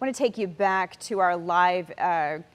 want to take you back to our live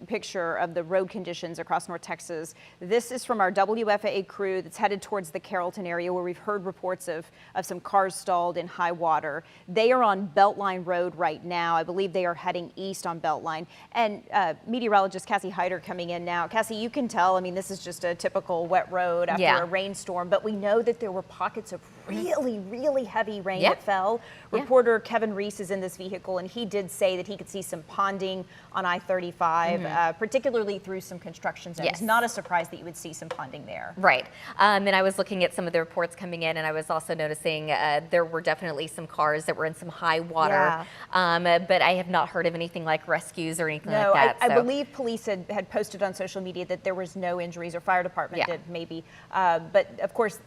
picture of the road conditions across North Texas. This is from our WFAA crew that's headed towards the Carrollton area, where we've heard reports of some cars stalled in high water. They are on Beltline Road right now. I believe they are heading east on Beltline. And meteorologist Cassie Hyder coming in now. Cassie, you can tell, I mean, this is just a typical wet road after a rainstorm, but we know that there were pockets of really heavy rain that fell. Reporter Kevin Reese is in this vehicle, and he did say that he could see some ponding on I-35, particularly through some construction zones. It's not a surprise that you would see some ponding there. Right. And I was looking at some of the reports coming in, and I was also noticing there were definitely some cars that were in some high water, but I have not heard of anything like rescues or anything like that. I believe police had posted on social media that there was no injuries, or fire department did maybe. But of course,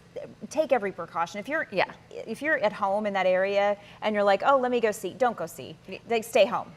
take every precaution. If you're at home in that area and you're like, oh, let me go see, don't go see. They stay home.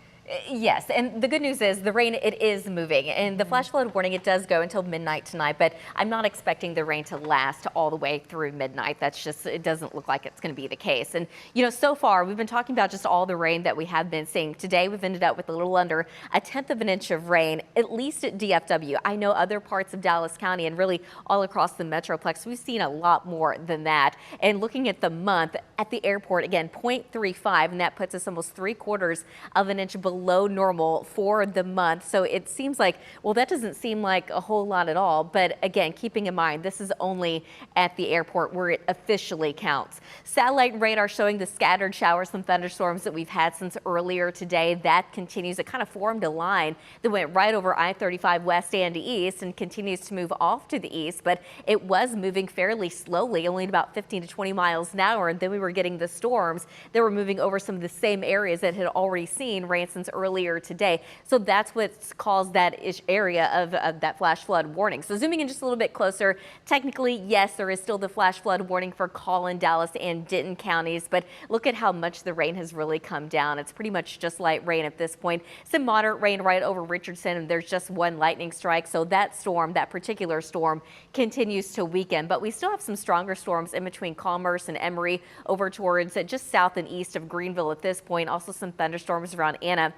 Yes, and the good news is the rain, it is moving, and the flash flood warning, it does go until midnight tonight, but I'm not expecting the rain to last all the way through midnight. That's just, it doesn't look like it's going to be the case. And you know, so far we've been talking about just all the rain that we have been seeing. Today we've ended up with a little under 1/10 of an inch of rain, at least at DFW. I know other parts of Dallas County and really all across the Metroplex, we've seen a lot more than that. And looking at the month at the airport, again, 0.35, and that puts us almost 3/4 of an inch below normal for the month. So it seems like, well, that doesn't seem like a whole lot at all. But again, keeping in mind, this is only at the airport where it officially counts. Satellite radar showing the scattered showers and thunderstorms that we've had since earlier today. That continues. It kind of formed a line that went right over I-35 west and east and continues to move off to the east. But it was moving fairly slowly, only about 15 to 20 miles an hour. And then we were getting the storms that were moving over some of the same areas that had already seen rain since earlier today. So that's what's caused that area of that flash flood warning. So zooming in just a little bit closer, technically, yes, there is still the flash flood warning for Collin, Dallas, and Denton counties, but look at how much the rain has really come down. It's pretty much just light rain at this point. Some moderate rain right over Richardson, and there's just one lightning strike. So that storm, that particular storm, continues to weaken, but we still have some stronger storms in between Commerce and Emory over towards just south and east of Greenville at this point. Also some thunderstorms around Anna.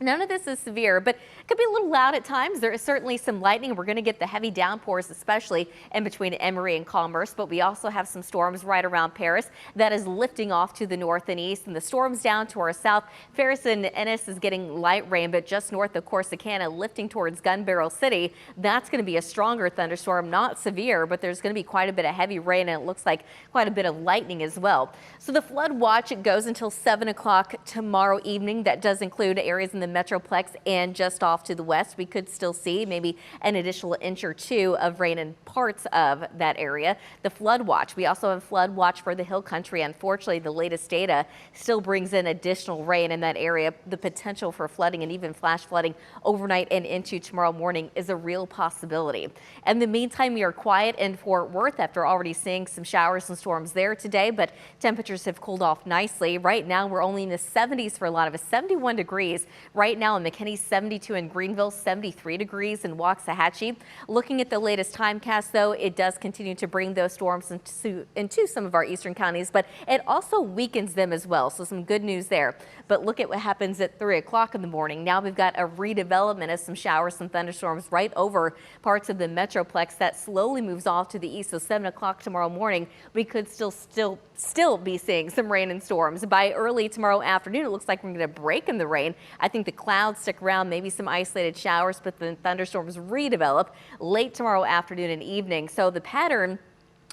None of this is severe, but it could be a little loud at times. There is certainly some lightning. We're going to get the heavy downpours, especially in between Emory and Commerce, but we also have some storms right around Paris that is lifting off to the north and east, and the storms down to our south. Ferris and Ennis is getting light rain, but just north of Corsicana, lifting towards Gun Barrel City. That's going to be a stronger thunderstorm, not severe, but there's going to be quite a bit of heavy rain, and it looks like quite a bit of lightning as well. So the flood watch, it goes until 7 o'clock tomorrow evening. That does include areas in the Metroplex and just off to the west. We could still see maybe an additional inch or two of rain in parts of that area. The flood watch, we also have flood watch for the hill country. Unfortunately, the latest data still brings in additional rain in that area. The potential for flooding and even flash flooding overnight and into tomorrow morning is a real possibility. In the meantime, we are quiet in Fort Worth after already seeing some showers and storms there today, but temperatures have cooled off nicely. Right now, we're only in the 70s for a lot of us, 71 degrees. Right now in McKinney, 72 in Greenville, 73 degrees in Waxahachie. Looking at the latest timecast, though, it does continue to bring those storms into some of our eastern counties, but it also weakens them as well. So some good news there. But look at what happens at 3 o'clock in the morning. Now we've got a redevelopment of some showers and thunderstorms right over parts of the Metroplex that slowly moves off to the east. So 7 o'clock tomorrow morning, we could still be seeing some rain and storms. By early tomorrow afternoon, it looks like we're going to break in the rain. I think the clouds stick around, maybe some isolated showers, but the thunderstorms redevelop late tomorrow afternoon and evening. So the pattern,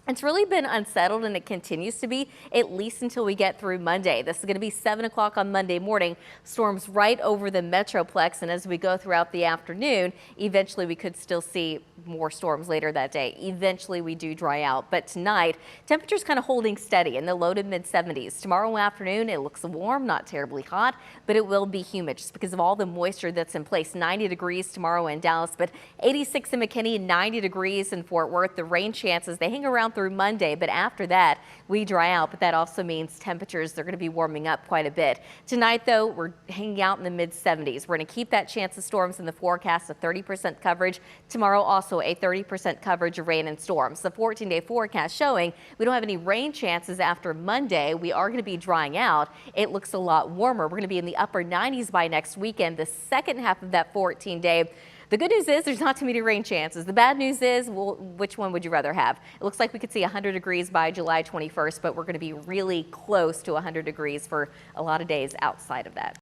it's really been unsettled, and it continues to be at least until we get through Monday. This is going to be 7 o'clock on Monday morning. Storms right over the Metroplex, and as we go throughout the afternoon, eventually we could still see more storms later that day. Eventually we do dry out, but tonight temperatures kind of holding steady in the low to mid 70s. Tomorrow afternoon it looks warm, not terribly hot, but it will be humid just because of all the moisture that's in place. 90 degrees tomorrow in Dallas, but 86 in McKinney, 90 degrees in Fort Worth. The rain chances, they hang around around through Monday, but after that, we dry out. But that also means temperatures, they're going to be warming up quite a bit. Tonight, though, we're hanging out in the mid-70s. We're going to keep that chance of storms in the forecast of 30% coverage. Tomorrow, also a 30% coverage of rain and storms. The 14-day forecast showing we don't have any rain chances after Monday. We are going to be drying out. It looks a lot warmer. We're going to be in the upper 90s by next weekend, the second half of that 14-day. The good news is there's not too many rain chances. The bad news is, well, which one would you rather have? It looks like we could see 100 degrees by July 21st, but we're going to be really close to 100 degrees for a lot of days outside of that.